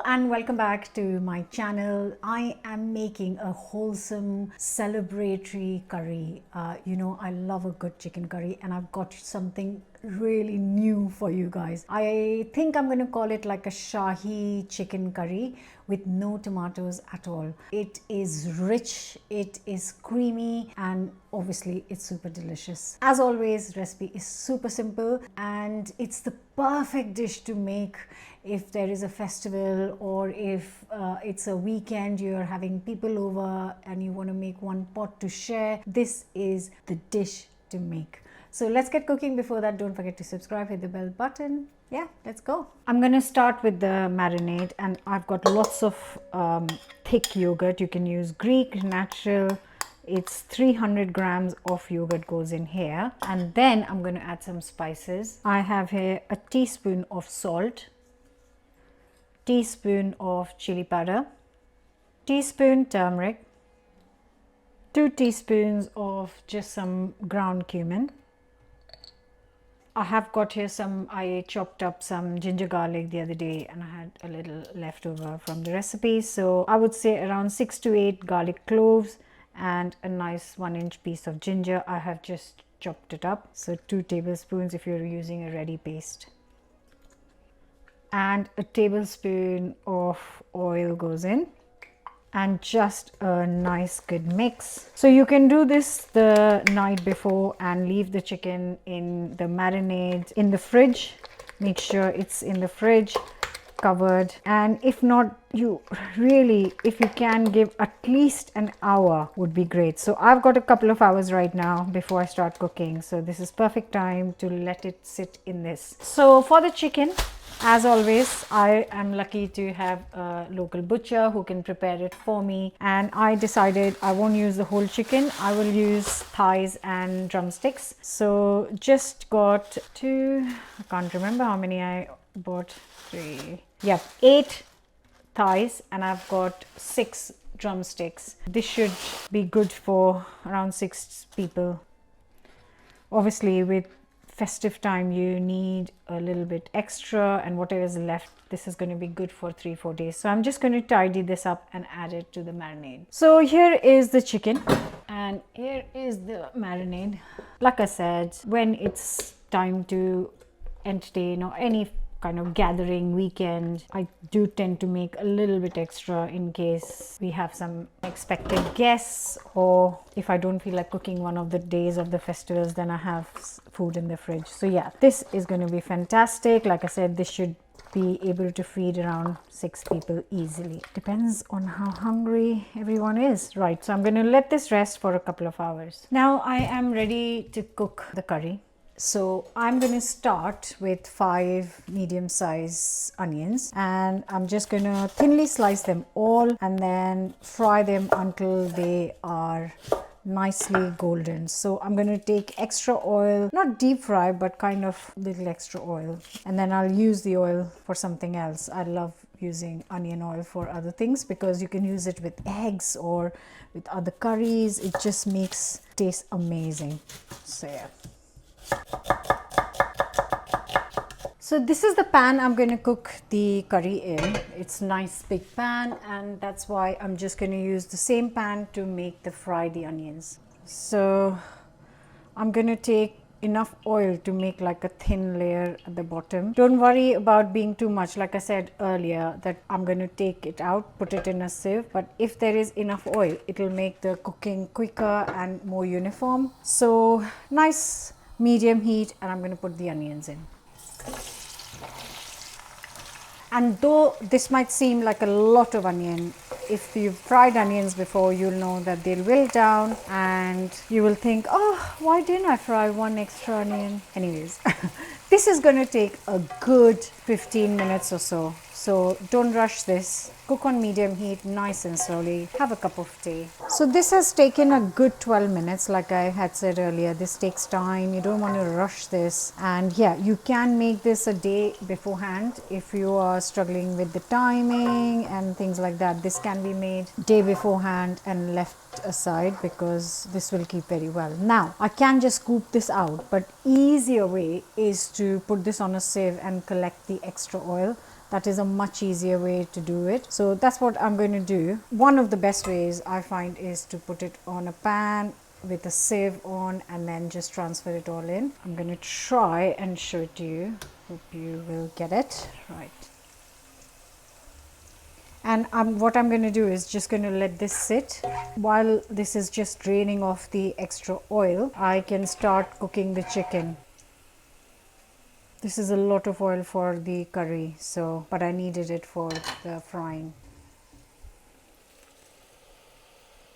and welcome back to my channel. I am making a wholesome celebratory curry. I love a good chicken curry and I've got something really new for you guys. I think I'm going to call it like a Shahi chicken curry with no tomatoes at all. It is rich, it is creamy, and obviously it's super delicious. As always, recipe is super simple and it's the perfect dish to make if there is a festival or if it's a weekend, you're having people over and you want to make one pot to share. This is the dish to make. So let's get cooking. Before that, don't forget to subscribe, hit the bell button. Yeah, let's go. I'm going to start with the marinade, and I've got lots of thick yogurt. You can use Greek, natural. It's 300 grams of yogurt goes in here. And then I'm going to add some spices. I have here a teaspoon of salt, teaspoon of chili powder, teaspoon turmeric, 2 teaspoons of just some ground cumin. I have got here I chopped up some ginger garlic the other day and I had a little leftover from the recipe. So I would say around 6 to 8 garlic cloves and a nice 1-inch piece of ginger. I have just chopped it up. So 2 tablespoons if you're using a ready paste. And a tablespoon of oil goes in. And just a nice good mix. So you can do this the night before and leave the chicken in the marinade in the fridge. Make sure it's in the fridge covered, and if not, if you can give at least an hour would be great. So I've got a couple of hours right now before I start cooking, so this is perfect time to let it sit in this. So for the chicken, as always, I am lucky to have a local butcher who can prepare it for me, and I decided I won't use the whole chicken. I will use thighs and drumsticks. So just got 2, I can't remember how many I bought, 8 thighs, and I've got 6 drumsticks. This should be good for around 6 people. Obviously with festive time you need a little bit extra, and whatever is left, this is going to be good for 3-4 days. So I'm just going to tidy this up and add it to the marinade. So here is the chicken and here is the marinade. Like I said, when it's time to entertain or any kind of gathering weekend, I do tend to make a little bit extra in case we have some expected guests, or if I don't feel like cooking one of the days of the festivals, then I have food in the fridge. So yeah, this is going to be fantastic. Like I said, this should be able to feed around 6 people easily. Depends on how hungry everyone is. Right, so I'm going to let this rest for a couple of hours. Now I am ready to cook the curry. So I'm going to start with 5 medium-sized onions, and I'm just going to thinly slice them all and then fry them until they are nicely golden. So I'm going to take extra oil, not deep fry, but kind of little extra oil, and then I'll use the oil for something else. I love using onion oil for other things because you can use it with eggs or with other curries. It just makes taste amazing. So yeah. So this is the pan I'm going to cook the curry in. It's a nice big pan, and that's why I'm just going to use the same pan to make the onions. So I'm going to take enough oil to make like a thin layer at the bottom. Don't worry about being too much. Like I said earlier, that I'm going to take it out, put it in a sieve, but if there is enough oil, it'll make the cooking quicker and more uniform. So nice medium heat, and I'm going to put the onions in. And though this might seem like a lot of onion, if you've fried onions before, you'll know that they'll wilt down and you will think, oh, why didn't I fry 1 extra onion? Anyways, this is going to take a good 15 minutes or so. So don't rush this. Cook on medium heat, nice and slowly. Have a cup of tea. So this has taken a good 12 minutes. Like I had said earlier, this takes time. You don't want to rush this. And yeah, you can make this a day beforehand if you are struggling with the timing and things like that. This can be made day beforehand and left aside because this will keep very well. Now, I can just scoop this out, but easier way is to put this on a sieve and collect the extra oil. That is a much easier way to do it. So that's what I'm going to do. One of the best ways I find is to put it on a pan with a sieve on and then just transfer it all in. I'm going to try and show it to you. Hope you will get it right. And what I'm going to do is just going to let this sit. While this is just draining off the extra oil, I can start cooking the chicken. This is a lot of oil for the curry, so but I needed it for the frying.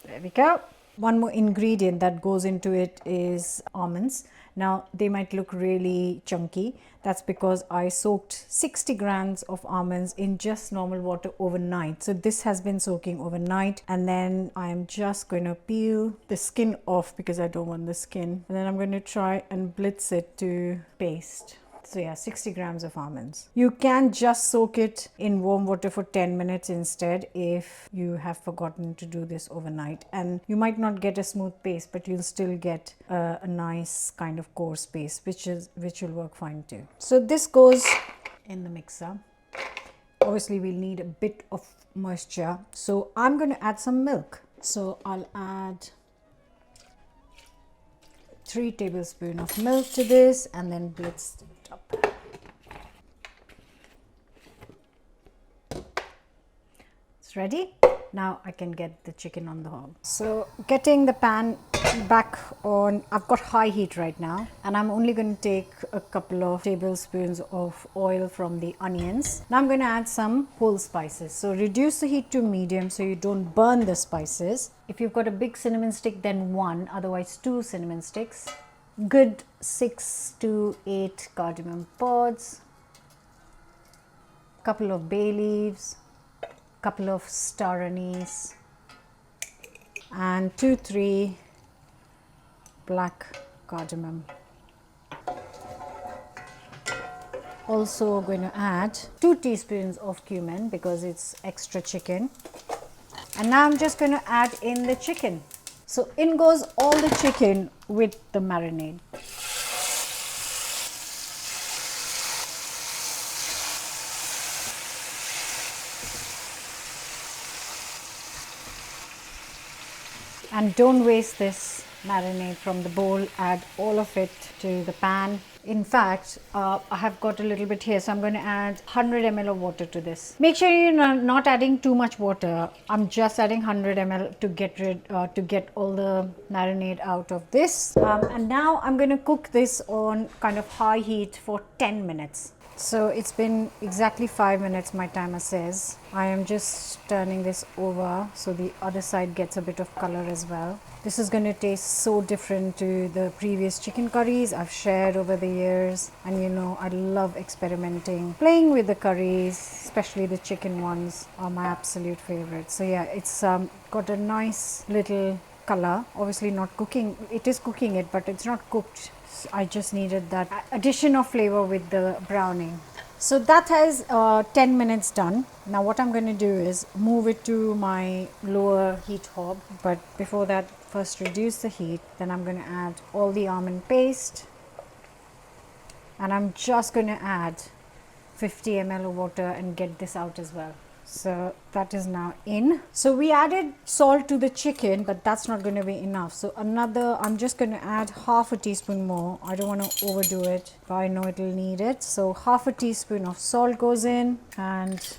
There we go. One more ingredient that goes into it is almonds. Now they might look really chunky. That's because I soaked 60 grams of almonds in just normal water overnight. So this has been soaking overnight, and then I'm just going to peel the skin off because I don't want the skin. And then I'm going to try and blitz it to paste. So yeah, 60 grams of almonds. You can just soak it in warm water for 10 minutes instead if you have forgotten to do this overnight. And you might not get a smooth paste, but you'll still get a nice kind of coarse paste, which will work fine too. So this goes in the mixer. Obviously we'll need a bit of moisture. So I'm going to add some milk. So I'll add 3 tablespoons of milk to this and then blitz it up. It's ready. Now I can get the chicken on the hob. So getting the pan back on, I've got high heat right now, and I'm only going to take a couple of tablespoons of oil from the onions. Now I'm going to add some whole spices. So reduce the heat to medium so you don't burn the spices. If you've got a big cinnamon stick, then 1, otherwise 2 cinnamon sticks. Good 6 to 8 cardamom pods, couple of bay leaves, couple of star anise, and 2-3 black cardamom. Also going to add 2 teaspoons of cumin because it's extra chicken. And now I'm just going to add in the chicken. So in goes all the chicken with the marinade. And don't waste this marinade from the bowl, add all of it to the pan. In fact, I have got a little bit here, so I'm going to add 100 ml of water to this. Make sure you're not adding too much water. I'm just adding 100 ml to get all the marinade out of this. And now I'm going to cook this on kind of high heat for 10 minutes. So it's been exactly 5 minutes, my timer says. I am just turning this over so the other side gets a bit of color as well. This is going to taste so different to the previous chicken curries I've shared over the years. And you know, I love experimenting. Playing with the curries, especially the chicken ones, are my absolute favorite. So yeah, it's got a nice little color. Obviously not cooking, it is cooking it, but it's not cooked. I just needed that addition of flavor with the browning. So that has 10 minutes done. Now what I'm going to do is move it to my lower heat hob. But before that, first reduce the heat. Then I'm going to add all the almond paste. And I'm just going to add 50 ml of water and get this out as well. So that is now in. So we added salt to the chicken, but that's not going to be enough. So I'm just going to add half a teaspoon more. I don't want to overdo it, but I know it'll need it. So half a teaspoon of salt goes in, and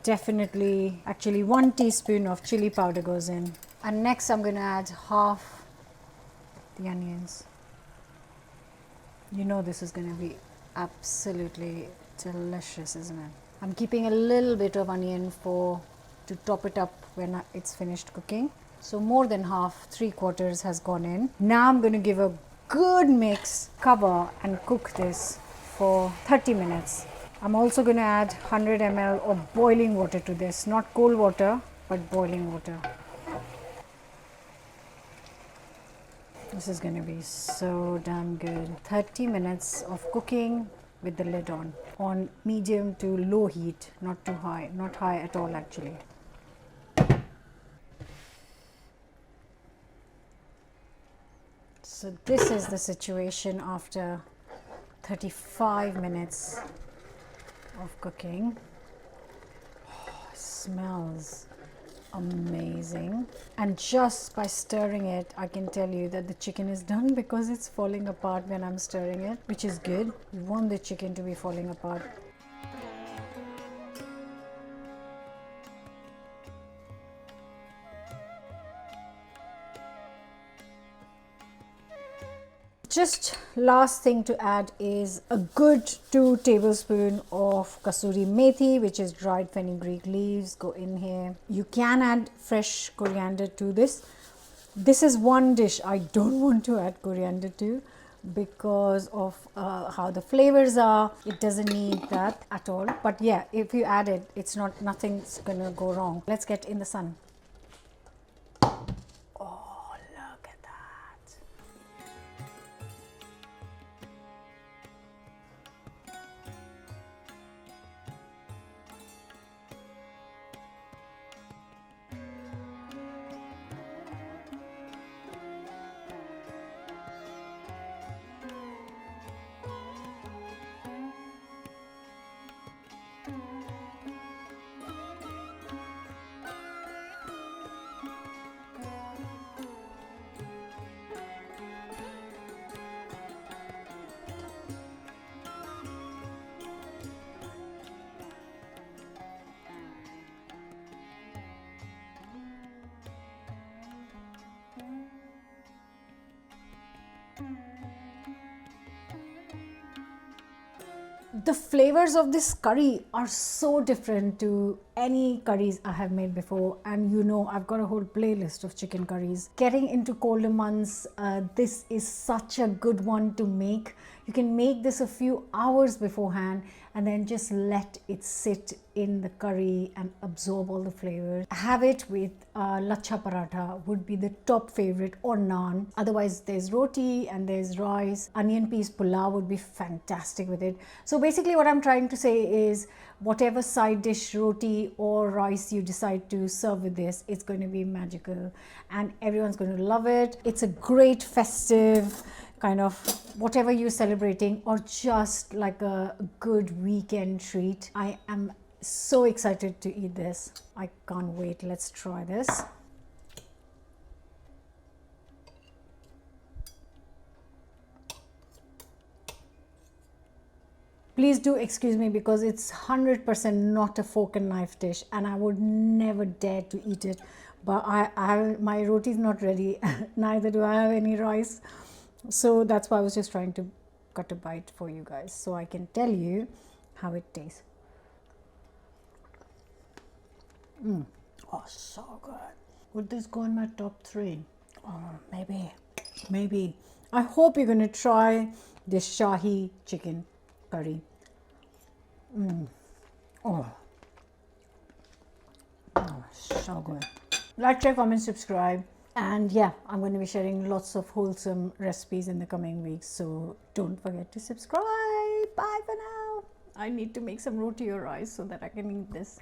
definitely actually 1 teaspoon of chili powder goes in. And next I'm going to add half the onions. You know this is going to be absolutely delicious, isn't it? I'm keeping a little bit of onion to top it up when it's finished cooking. So more than half, 3/4 has gone in. Now I'm going to give a good mix, cover and cook this for 30 minutes. I'm also going to add 100 ml of boiling water to this, not cold water, but boiling water. This is going to be so damn good. 30 minutes of cooking with the lid on medium to low heat, not too high, not high at all actually. So this is the situation after 35 minutes of cooking. Oh, it smells amazing. And just by stirring it, I can tell you that the chicken is done because it's falling apart when I'm stirring it, which is good. You want the chicken to be falling apart. Just last thing to add is a good 2 tablespoons of kasuri methi, which is dried fenugreek leaves, go in here. You can add fresh coriander to this. This is one dish I don't want to add coriander to because of how the flavors are. It doesn't need that at all. But yeah, if you add it, it's not, nothing's gonna go wrong. Let's get in the sun. Oh, look at that. The flavors of this curry are so different to any curries I have made before, and you know I've got a whole playlist of chicken curries. Getting into colder months, this is such a good one to make. You can make this a few hours beforehand and then just let it sit in the curry and absorb all the flavors. Have it with lacha paratha would be the top favorite, or naan. Otherwise there's roti and there's rice. Onion peas pulao would be fantastic with it. So basically what I'm trying to say is whatever side dish, roti or rice you decide to serve with this, it's going to be magical and everyone's going to love it. It's a great festive kind of whatever you're celebrating, or just like a good weekend treat. I am so excited to eat this. I can't wait. Let's try this. Please do excuse me because it's 100% not a fork and knife dish and I would never dare to eat it. But my roti is not ready, neither do I have any rice. So that's why I was just trying to cut a bite for you guys so I can tell you how it tastes. Oh, so good. Would this go in my top 3? Oh, maybe. I hope you're going to try this Shahi Chicken Curry. Oh, so good. Like, share, comment, subscribe. And yeah, I'm going to be sharing lots of wholesome recipes in the coming weeks. So don't forget to subscribe. Bye for now. I need to make some roti or rice so that I can eat this.